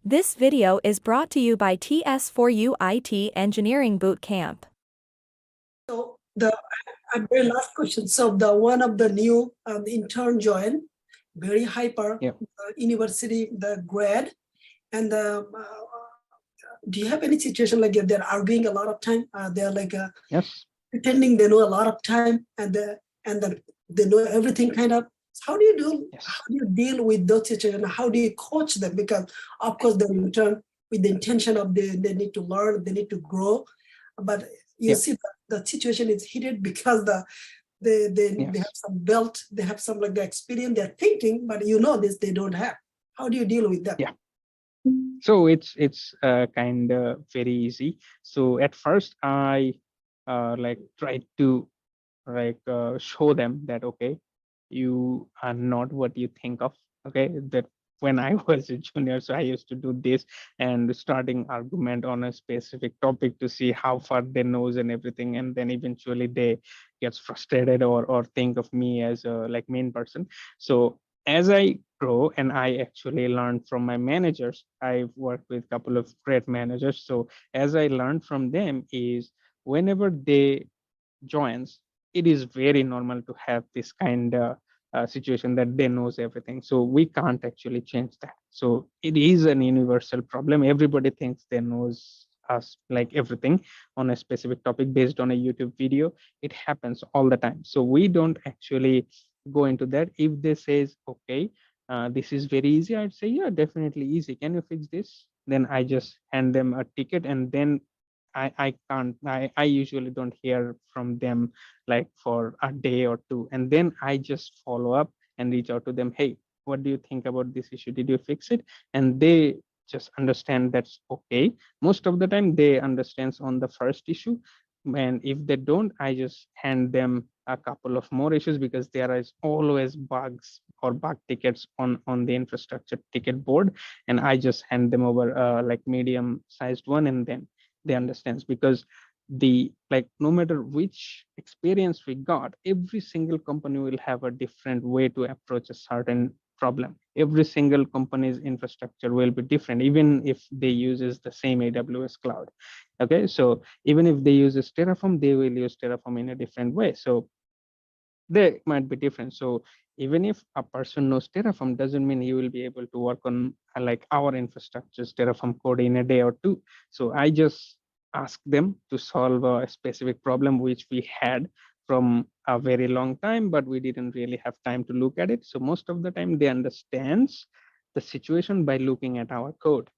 This video is brought to you by TS4U IT Engineering Bootcamp. So the very last question. So the one of the new intern joined, very hyper university, the grad, and do you have any situation like they're arguing a lot of time? They're like Yes. pretending they know a lot of time, and they know everything kind of. How do you do? Yes. How do you deal with those situations? How do you coach them? Because of course they intern with the intention of they need to learn, they need to grow, but you see the situation is heated because they have some belt, they have some like the experience, they're thinking, but you know this they don't have. How do you deal with that? Yeah. So it's kind of very easy. So at first I like tried to show them that okay, you are not what you think of. Okay, that when I was a junior, so I used to do this and starting argument on a specific topic to see how far they knows and everything, and then eventually they gets frustrated or think of me as a like main person. So as I grow and I actually learned from my managers, I've worked with a couple of great managers. So as I learned from them is whenever they joins, it is very normal to have this kind of situation that they knows everything. So we can't actually change that. So it is an universal problem. Everybody thinks they knows us like everything on a specific topic based on a YouTube video. It happens all the time. So we don't actually go into that. If they says, okay, this is very easy, I'd say, yeah, definitely easy. Can you fix this? Then I just hand them a ticket, and then I usually don't hear from them like for a day or two, and then I just follow up and reach out to them. Hey, what do you think about this issue? Did you fix it? And they just understand that's okay. Most of the time they understands on the first issue, and if they don't, I just hand them a couple of more issues because there is always bugs or bug tickets on the infrastructure ticket board, and I just hand them over like medium sized one, and then they understands because the like no matter which experience we got, every single company will have a different way to approach a certain problem. Every single company's infrastructure will be different, even if they uses the same AWS cloud. Okay, so even if they use Terraform, they will use Terraform in a different way. So they might be different. So even if a person knows Terraform, doesn't mean he will be able to work on like our infrastructure's Terraform code in a day or two. So I just ask them to solve a specific problem which we had from a very long time, but we didn't really have time to look at it. So most of the time they understands the situation by looking at our code.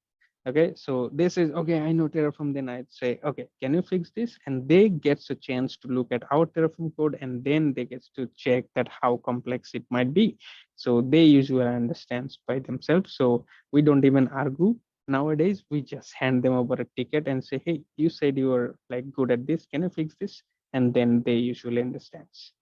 Okay, so this is okay, I know Terraform, then I'd say, okay, can you fix this? And they gets a chance to look at our Terraform code, and then they gets to check that how complex it might be. So they usually understands by themselves. So we don't even argue nowadays. We just hand them over a ticket and say, hey, you said you were like good at this, can you fix this? And then they usually understands.